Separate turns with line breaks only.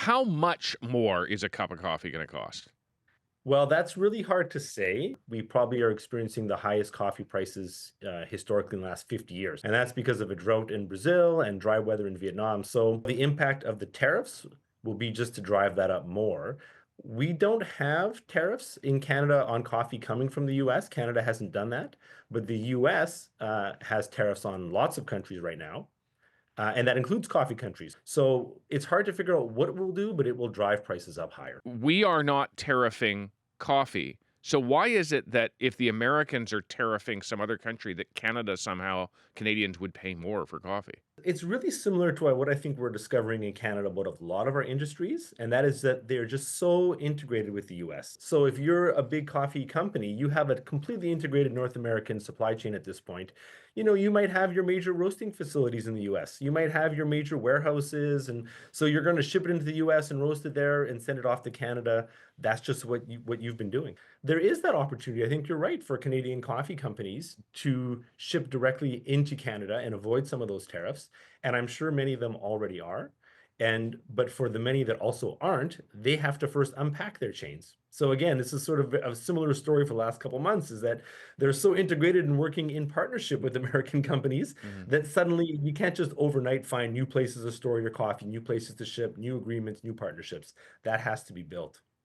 How much more is a cup of coffee going to cost?
Well, that's really hard to say. We probably are experiencing the highest coffee prices historically in the last 50 years. And that's because of a drought in Brazil and dry weather in Vietnam. So the impact of the tariffs will be just to drive that up more. We don't have tariffs in Canada on coffee coming from the US. Canada hasn't done that. But the US has tariffs on lots of countries right now. And that includes coffee countries. So it's hard to figure out what it will do, but it will drive prices up higher.
We are not tariffing coffee. So why is it that if the Americans are tariffing some other country that Canada somehow Canadians would pay more for coffee?
It's really similar to what I think we're discovering in Canada about a lot of our industries, and that is that they're just so integrated with the US. So if you're a big coffee company, you have a completely integrated North American supply chain at this point. You might have your major roasting facilities in the US. You might have your major warehouses, and so you're going to ship it into the US and roast it there and send it off to Canada. That's just what you've been doing. There is that opportunity. I think you're right for Canadian coffee companies to ship directly into Canada and avoid some of those tariffs. And I'm sure many of them already are. But for the many that also aren't, they have to first unpack their chains. So again, this is sort of a similar story for the last couple of months, is that they're so integrated and working in partnership with American companies
Mhm.
that suddenly you can't just overnight find new places to store your coffee, new places to ship, new agreements, new partnerships. That has to be built.